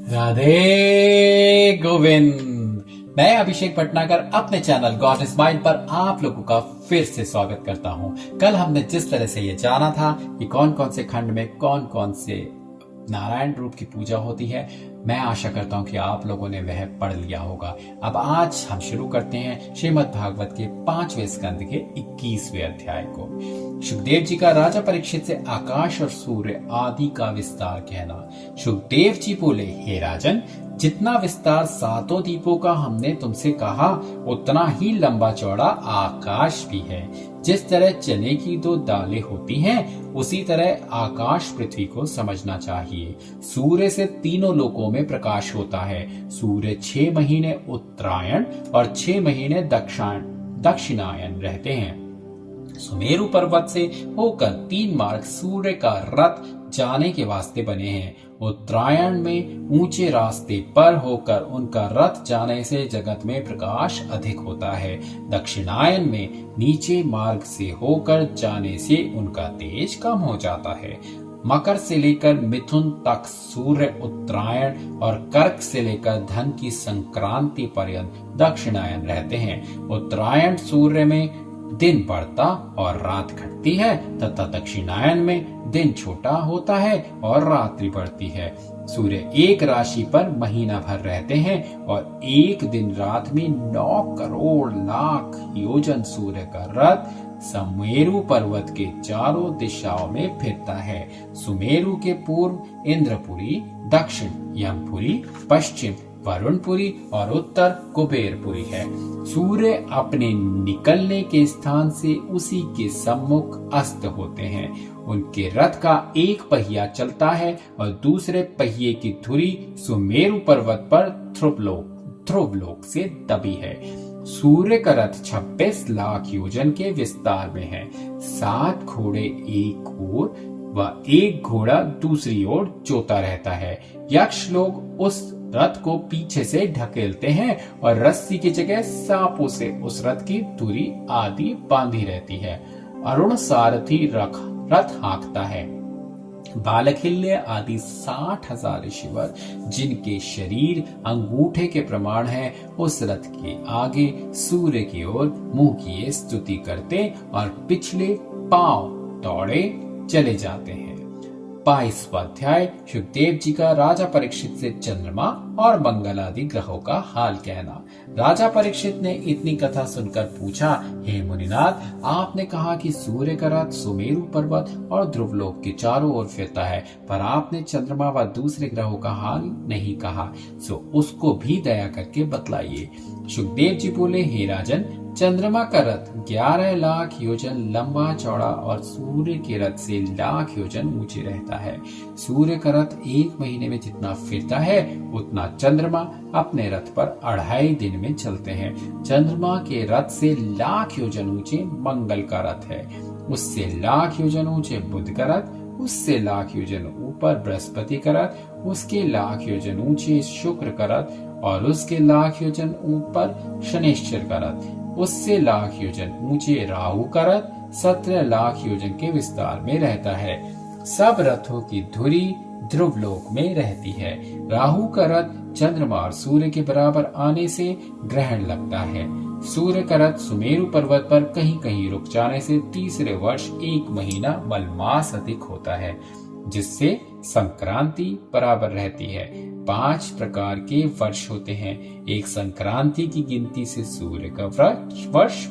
राधे गोविंद। मैं अभिषेक भटनागर अपने channel God smile पर आप लोगों का फिर से स्वागत करता हूं। कल हमने जिस तरह से ये जाना था कि कौन कौन से खंड में कौन कौन से नारायण रूप की पूजा होती है, मैं आशा करता हूं कि आप लोगों ने वह पढ़ लिया होगा। अब आज हम शुरू करते हैं श्रीमद् भागवत के 5वें स्कंद के 21वें अध्याय को। सुखदेव जी का राजा परीक्षित से आकाश और सूर्य आदि का विस्तार कहना। सुखदेव जी बोले, हे राजन, जितना विस्तार सातों दीपों का हमने तुमसे कहा, उतना ही लंबा चौड़ा आकाश भी है। जिस तरह चने की दो दालें होती हैं, उसी तरह आकाश पृथ्वी को समझना चाहिए। सूर्य से तीनों लोकों में प्रकाश होता है। सूर्य 6 महीने उत्तरायण और 6 महीने दक्षिणायन रहते हैं। सुमेरु पर्वत से होकर 3 मार्ग सूर्य का रथ जाने के वास्ते बने हैं। उत्तरायण में ऊंचे रास्ते पर होकर उनका रथ जाने से जगत में प्रकाश अधिक होता है। दक्षिणायन में नीचे मार्ग से होकर जाने से उनका तेज कम हो जाता है। मकर से लेकर मिथुन तक सूर्य उत्तरायण और कर्क से लेकर धन की संक्रांति पर्यंत दक्षिणायन रहते हैं। उत्तरायण सूर्य में दिन बढ़ता और रात घटती है तथा दक्षिणायन में दिन छोटा होता है और रात्रि बढ़ती है। सूर्य एक राशि पर महीना भर रहते हैं और एक दिन रात में 9 करोड़ लाख योजन सूर्य का रथ सुमेरु पर्वत के चारों दिशाओं में फिरता है। सुमेरु के पूर्व इंद्रपुरी, दक्षिण यमपुरी, पश्चिम वरुणपुरी और उत्तर कुबेरपुरी है। सूर्य अपने निकलने के स्थान से उसी के सम्मुख अस्त होते हैं। उनके रथ का एक पहिया चलता है और दूसरे पहिए की धुरी सुमेरु पर्वत पर ध्रुवलोक से दबी है। सूर्य का रथ 26 लाख योजन के विस्तार में है। 7 घोड़े एक ओर व एक घोड़ा दूसरी ओर जोता रहता है। यक्ष लोग उस रथ को पीछे से ढकेलते हैं और रस्सी की जगह सांपों से उस रथ की धुरी आदि बांधी रहती है। अरुण सारथी रथ हाँकता है। बालखिल्य आदि 60,000 ऋषिवर, जिनके शरीर अंगूठे के प्रमाण है, उस रथ के आगे सूर्य की ओर मुंह किए स्तुति करते और पिछले पांव दौड़े चले जाते हैं। 22वां अध्याय सुखदेव जी का राजा परीक्षित से चंद्रमा और मंगल आदि ग्रहों का हाल कहना। राजा परीक्षित ने इतनी कथा सुनकर पूछा, हे मुनिनाथ, आपने कहा कि सूर्य का रथ सुमेरु पर्वत और ध्रुवलोक के चारों ओर फिरता है, पर आपने चंद्रमा व दूसरे ग्रहों का हाल नहीं कहा, सो उसको भी दया करके बतलाइए। सुखदेव जी बोले, हे राजन, चंद्रमा का रथ 11 लाख योजन लंबा चौड़ा और सूर्य के रथ से लाख योजन ऊंचे रहता है। सूर्य का रथ 1 महीने में जितना फिरता है, उतना चंद्रमा अपने रथ पर 2.5 दिन में चलते हैं। चंद्रमा के रथ से लाख योजन ऊंचे मंगल का रथ है। उससे लाख योजन ऊंचे बुध का रथ, उससे लाख योजन ऊपर बृहस्पति का रथ, उसके लाख योजन ऊंचे शुक्र का रथ और उसके लाख योजन ऊपर शनिश्चर का रथ, उससे लाख योजन ऊंचे राहु का रथ 17 लाख योजन के विस्तार में रहता है। सब रथों की धुरी ध्रुवलोक में रहती है। राहु का रथ चंद्रमा और सूर्य के बराबर आने से ग्रहण लगता है। सूर्य का रथ सुमेरु पर्वत पर कहीं कहीं रुक जाने से तीसरे वर्ष 1 महीना मलमास अधिक होता है, जिससे संक्रांति बराबर रहती है। 5 प्रकार के वर्ष होते हैं। एक संक्रांति की गिनती से सूर्य का वर्ष,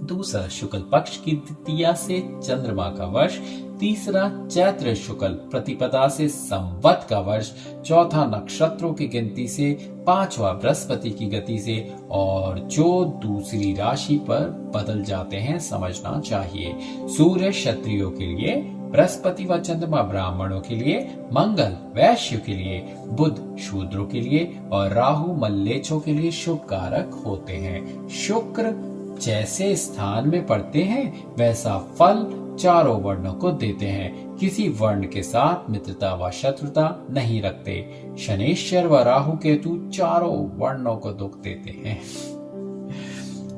दूसरा शुक्ल पक्ष की द्वितीया से चंद्रमा का वर्ष, तीसरा चैत्र शुक्ल प्रतिपदा से संवत का वर्ष, चौथा नक्षत्रों की गिनती से, 5वां बृहस्पति की गति से, और जो दूसरी राशि पर बदल जाते हैं समझना चाहिए। सूर्य क्षत्रियों के लिए, बृहस्पति व चंद्रमा ब्राह्मणों के लिए, मंगल वैश्य के लिए, बुध शूद्रों के लिए और राहु मल्लेच्छों के लिए शुभ कारक होते हैं। शुक्र जैसे स्थान में पड़ते हैं, वैसा फल चारों वर्णों को देते हैं। किसी वर्ण के साथ मित्रता व शत्रुता नहीं रखते। शनिश्चर व राहु केतु चारों वर्णों को दुख देते हैं।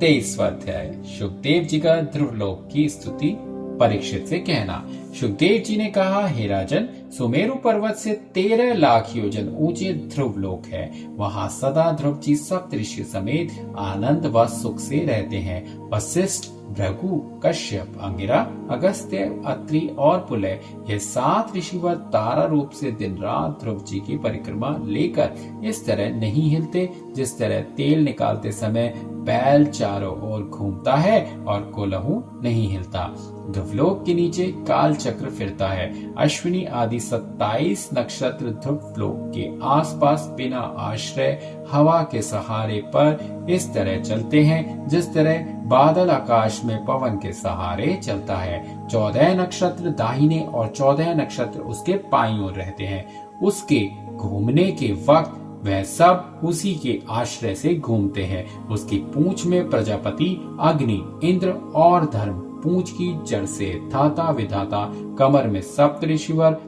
23वां अध्याय सुखदेव जी का ध्रुवलोक की स्तुति परीक्षित से कहना। सुखदेव जी ने कहा, हे राजन, सुमेरु पर्वत से 13 लाख योजन ऊंचे ध्रुव लोक है। वहां सदा ध्रुव जी सप्तऋषि समेत आनंद व सुख से रहते हैं। वशिष्ठ, भृगु, कश्यप, अंगिरा, अगस्त्य, अत्रि और पुलय, ये 7 ऋषिवर तारा रूप से दिन रात ध्रुव जी की परिक्रमा लेकर इस तरह नहीं हिलते जिस तरह तेल निकालते समय बैल चारों ओर घूमता है और कोलहू नहीं हिलता। ध्रुवलोक के नीचे काल चक्र फिरता है। अश्विनी आदि 27 नक्षत्र ध्रुवलोक के आसपास बिना आश्रय हवा के सहारे पर इस तरह चलते हैं जिस तरह बादल आकाश में पवन के सहारे चलता है। 14 नक्षत्र दाहिने और 14 नक्षत्र उसके बाईं ओर रहते हैं। उसके घूमने के वक्त वह सब उसी के आश्रय से घूमते हैं। उसकी पूंछ में प्रजापति, अग्नि, इंद्र और धर्म, पूंछ की जड़ से धाता विधाता, कमर में सप्तऋषिवर,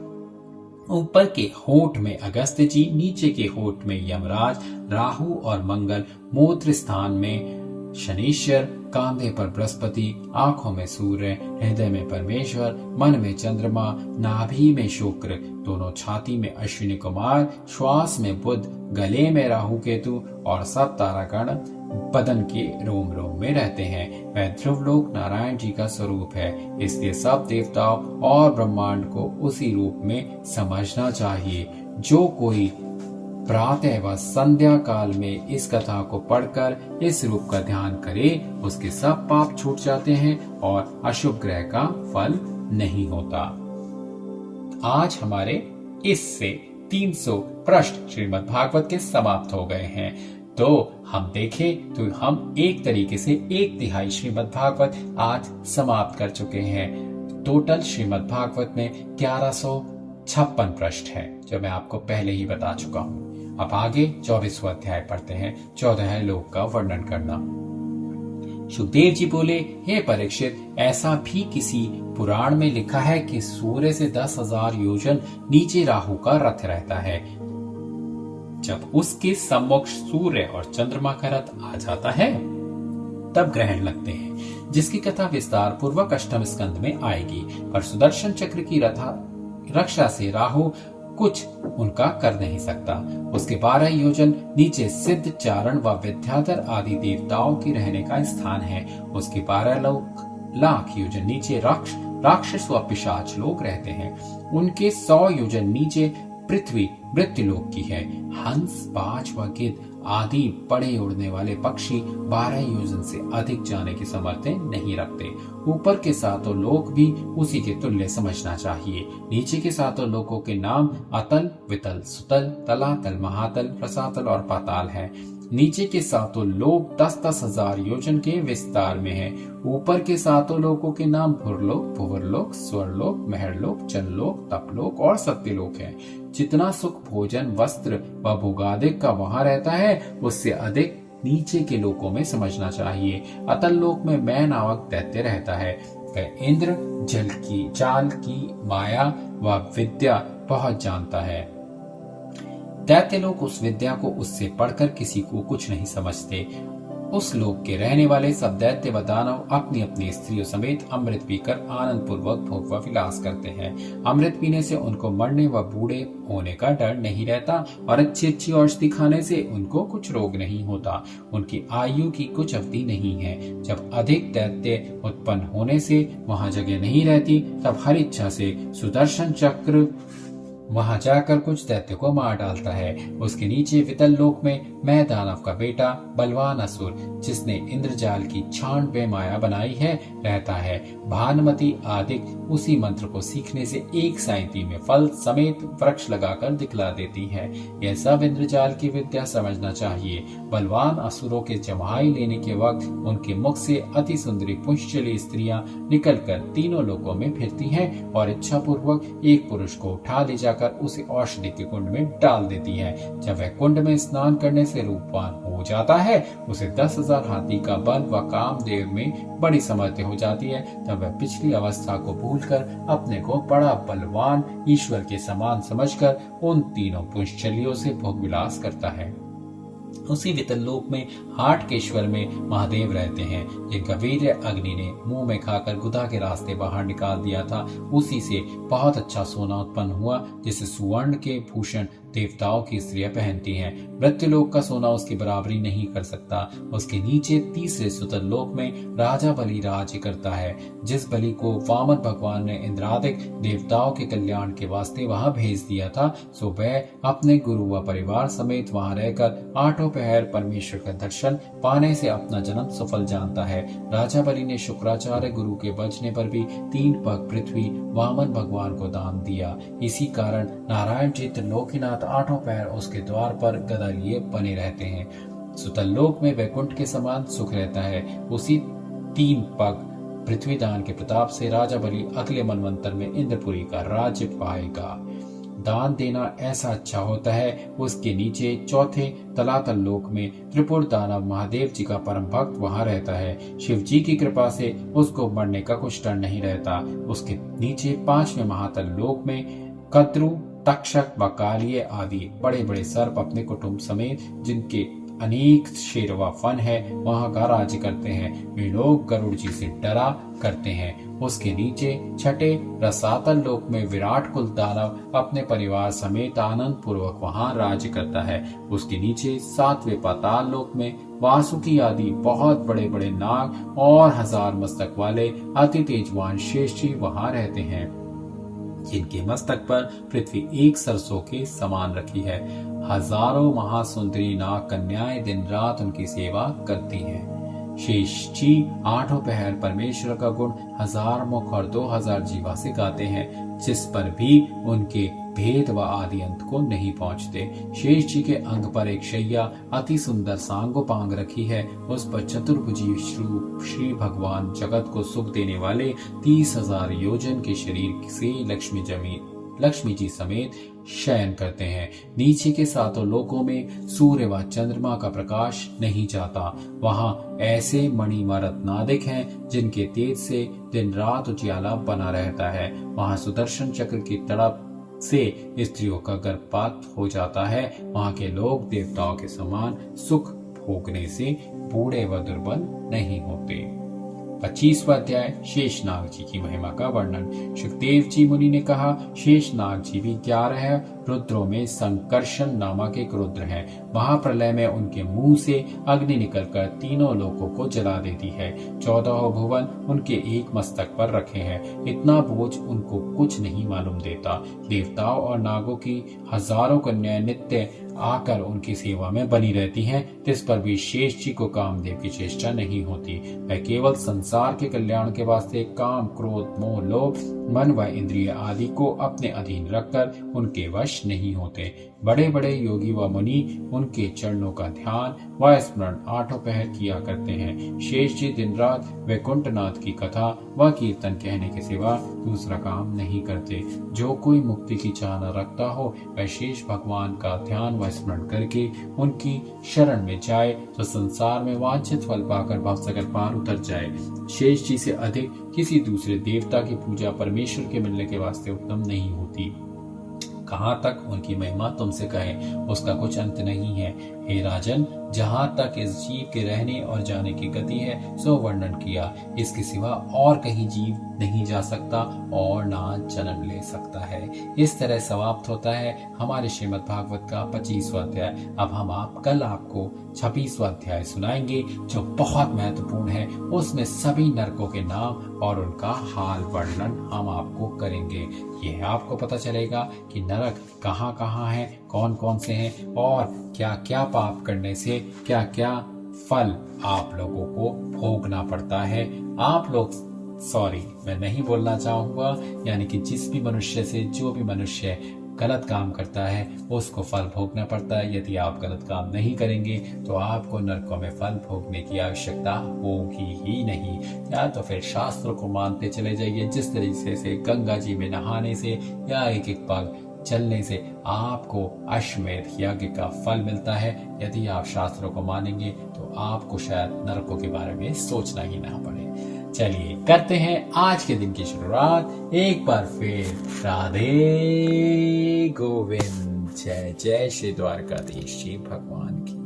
ऊपर के होठ में अगस्त्य जी, नीचे के होठ में यमराज, राहु और मंगल, मूत्र स्थान में शनीश्वर, कांधे पर बृहस्पति, आंखों में सूर्य, हृदय में परमेश्वर, मन में चंद्रमा, नाभि में शुक्र, दोनों छाती में अश्विनी कुमार, श्वास में बुध, गले में राहु केतु और सब तारागण बदन के रोम रोम में रहते हैं। वह ध्रुवलोक नारायण जी का स्वरूप है। इसलिए सब देवताओं और ब्रह्मांड को उसी रूप में समझना चाहिए। जो कोई प्रातः व संध्या काल में इस कथा को पढ़कर इस रूप का ध्यान करे, उसके सब पाप छूट जाते हैं और अशुभ ग्रह का फल नहीं होता। आज हमारे इससे 300 पृष्ठ श्रीमद् भागवत के समाप्त हो गए हैं। तो हम देखें तो हम एक तरीके से 1/3 श्रीमद् भागवत आज समाप्त कर चुके हैं। टोटल श्रीमद् भागवत में 1156 पृष्ठ है, जो मैं आपको पहले ही बता चुका हूँ। अब आगे 24वां अध्याय पढ़ते हैं, 14 लोक का वर्णन करना। सुखदेव जी बोले, हे परीक्षित, ऐसा भी किसी पुराण में लिखा है कि सूर्य से 10,000 योजन नीचे राहु का रथ रहता है। जब उसके सम्मुख सूर्य और चंद्रमा का रथ आ जाता है तब ग्रहण लगते हैं, जिसकी कथा विस्तार पूर्वक 8वें स्कंद में आएगी। पर सुदर्शन चक्र की रक्षा से राहु कुछ उनका कर नहीं सकता। उसके 12 योजन नीचे सिद्ध, चारण व विद्याधर आदि देवताओं के रहने का स्थान है। उसके 12 लाख योजन नीचे राक्षस व पिशाच लोग रहते हैं। उनके 100 योजन नीचे पृथ्वी मृत्युलोक की है। हंस, बाज व गिद्ध आदि बड़े उड़ने वाले पक्षी 12 योजन से अधिक जाने की सामर्थ्य नहीं रखते। ऊपर के 7 लोक भी उसी के तुल्य समझना चाहिए। नीचे के 7 लोकों के नाम अतल, वितल, सुतल, तलातल, महातल, रसातल और पाताल है। नीचे के 7 लोक 10-10 हजार योजन के विस्तार में है। ऊपर के 7 लोकों के नाम भुरलोक, भुवरलोक, स्वरलोक, महरलोक, चंद्रलोक, तपलोक और सत्यलोक है। जितना सुख, भोजन, वस्त्र व भोगादिक का वहां रहता है, उससे अधिक नीचे के लोकों में समझना चाहिए। अतल लोक में मैं नामक दैत्य रहता है। वह इंद्र चाल की माया व विद्या बहुत जानता है। दैत्य लोग उस विद्या को उससे पढ़कर किसी को कुछ नहीं समझते। उस लोक के रहने वाले सब दैत्य व दानव अपनी अपनी स्त्रियों समेत अमृत पीकर आनंद पूर्वक भोग व विलास करते हैं। अमृत पीने से उनको मरने व बूढ़े होने का डर नहीं रहता और अच्छी अच्छी औषधि खाने से उनको कुछ रोग नहीं होता। उनकी आयु की कुछ अवधि नहीं है। जब अधिक दैत्य उत्पन्न होने से वहां जगह नहीं रहती, तब हर इच्छा से सुदर्शन चक्र वहां जाकर कुछ दैत्य को मार डालता है। उसके नीचे वितल लोक में मैं दानव का बेटा बलवान असुर, जिसने इंद्रजाल की 96 माया बनाई है, रहता है। भानुमति आदि उसी मंत्र को सीखने से 1 साइंती में फल समेत वृक्ष लगाकर दिखला देती है। यह सब इंद्रजाल की विद्या समझना चाहिए। बलवान असुरों के जमाई लेने के वक्त उनके मुख से अति सुंदरी पुंछली स्त्रियां निकलकर तीनों लोकों में फिरती हैं और इच्छा पूर्वक एक पुरुष को उठा ले जाकर उसे औषधि के कुंड में डाल देती हैं। जब वह कुंड में स्नान करने से रूपवान हो जाता है, उसे 10,000 हाथी का बल व कामदेव में बड़ी समर्थ्य हो जाती है। तब वह पिछली अवस्था को भूलकर अपने को बड़ा बलवान ईश्वर के समान समझकर उन तीनों पुंछलियों से भोग विलास करता है। उसी वितल लोक में हाटकेश्वर में महादेव रहते हैं, जिनका वीर्य अग्नि ने मुंह में खाकर गुदा के रास्ते बाहर निकाल दिया था। उसी से बहुत अच्छा सोना उत्पन्न हुआ, जिसे सुवर्ण के भूषण देवताओं की स्त्रियां पहनती हैं। मृत्युलोक का सोना उसकी बराबरी नहीं कर सकता। उसके नीचे तीसरे सुतल लोक में राजा बलि राज्य करता है। जिस बलि को वामन भगवान ने इंद्रादिक देवताओं के कल्याण के वास्ते वहां भेज दिया था, सो वह अपने गुरु व परिवार समेत वहां रहकर आठों पहर परमेश्वर का दर्शन पाने से अपना जन्म सफल जानता है। राजा बलि ने शुक्राचार्य गुरु के बचने पर भी 3 पग पृथ्वी वामन भगवान को दान दिया। इसी कारण नारायण जी त्रिलोकीनाथ आठों पैर उसके द्वार पर गदा लिए बने रहते हैं। सुतल लोक में वैकुंठ के समान सुख रहता है। उसी 3 पग पृथ्वी दान के प्रताप से राजा बलि अगले मनवंतर में इंद्रपुरी का राज्य पाएगा। दान देना ऐसा अच्छा होता है। उसके नीचे चौथे तलातल लोक में त्रिपुर दानव महादेव जी का परम भक्त वहां रहता है। शिव जी की कृपा से उसको मरने का कुछ डर नहीं रहता। उसके नीचे 5वें महातल लोक में कद्रु, तक्षक व कालिये आदि बड़े बड़े सर्प अपने कुटुंब समेत, जिनके अनेक शेर व फन है, वहां का राज्य करते हैं। वे लोग गरुड़ जी से डरा करते हैं। उसके नीचे छठे रसातल लोक में विराट कुल दानव अपने परिवार समेत आनंद पूर्वक वहां राज्य करता है। उसके नीचे 7वें पाताल लोक में वासुकी आदि बहुत बड़े बड़े नाग और 1000 मस्तक वाले अति तेजवान शेष जी वहां रहते हैं, जिनके मस्तक पर पृथ्वी एक सरसों के समान रखी है। हजारों महासुंदरी नाग कन्याएं दिन रात उनकी सेवा करती हैं। शेष जी आठों पहर परमेश्वर का गुण 1000 मुख और 2000 जीवा से गाते हैं, जिस पर भी उनके भेद व आदि अंत को नहीं पहुंचते। शेष जी के अंग पर एक शैया अति सुंदर सांगोपांग रखी है। उस पर चतुर्भुजी श्री भगवान जगत को सुख देने वाले 30,000 योजन के शरीर से लक्ष्मी जी समेत शयन करते हैं। नीचे के 7 लोकों में सूर्य व चंद्रमा का प्रकाश नहीं जाता। वहां ऐसे मणिमरत नादिक हैं, जिनके तेज से दिन रात उजियाला बना रहता है। वहां सुदर्शन चक्र की तड़प से स्त्रियों का गर्भपात हो जाता है। वहां के लोग देवताओं के समान सुख भोगने से बूढ़े व दुर्बल नहीं होते। 25वां अध्याय शेषनाग जी की महिमा का वर्णन। सुखदेव जी मुनि ने कहा, शेषनाग जी भी 11 रुद्रों में संकर्षण नामक एक रुद्र है। महाप्रलय में उनके मुंह से अग्नि निकलकर तीनों लोकों को जला देती है। 14 भुवन उनके एक मस्तक पर रखे हैं। इतना बोझ उनको कुछ नहीं मालूम देता। देवताओं और नागों की हजारों कन्याएं नित्य आकर उनकी सेवा में बनी रहती हैं। तिस पर भी शेष जी को कामदेव की चेष्टा नहीं होती। वह केवल संसार के कल्याण के वास्ते काम, क्रोध, मोह, लोभ, मन व इंद्रिय आदि को अपने अधीन रखकर उनके वश नहीं होते। बड़े बड़े योगी व मुनि उनके चरणों का ध्यान व स्मरण आठों पहर किया करते हैं। शेष जी दिन रात वैकुंठनाथ की कथा व कीर्तन कहने के सिवा दूसरा काम नहीं करते। जो कोई मुक्ति की चाह न रखता हो, वह शेष भगवान का ध्यान व स्मरण करके उनकी शरण में जाए तो संसार में वांछित फल पाकर भवसागर पार उतर जाए। शेष जी से अधिक किसी दूसरे देवता की पूजा परमेश्वर के मिलने के वास्ते उत्तम नहीं होती। कहाँ तक उनकी महिमा तुमसे कहे, उसका कुछ अंत नहीं है। हे राजन, जहाँ तक इस जीव के रहने और जाने की गति है सो वर्णन किया। इसके सिवा और कहीं जीव नहीं जा सकता और ना जन्म ले सकता है। इस तरह समाप्त होता है हमारे श्रीमद् भागवत का 25वां अध्याय। अब हम कल आपको 26वां अध्याय सुनाएंगे, जो बहुत महत्वपूर्ण है। उसमें सभी नरकों के नाम और उनका हाल वर्णन हम आपको करेंगे। यह आपको पता चलेगा कि नरक कहाँ कहाँ है, कौन कौन से हैं और क्या क्या पाप करने से क्या क्या फल आप लोगों को भोगना पड़ता है। मैं नहीं बोलना चाहूंगा, यानी कि जिस भी मनुष्य से जो भी मनुष्य गलत काम करता है उसको फल भोगना पड़ता है। यदि आप गलत काम नहीं करेंगे तो आपको नरकों में फल भोगने की आवश्यकता होगी ही नहीं। या तो फिर शास्त्रों को मानते चले जाइए, जिस तरीके से गंगा जी में नहाने से या एक एक पग चलने से आपको अश्वमेध यज्ञ का फल मिलता है। यदि आप शास्त्रों को मानेंगे तो आपको शायद नरकों के बारे में सोचना ही ना पड़े। चलिए करते हैं आज के दिन की शुरुआत एक बार फिर। राधे गोविंद। जय जय श्री द्वारकाधीश जी भगवान की।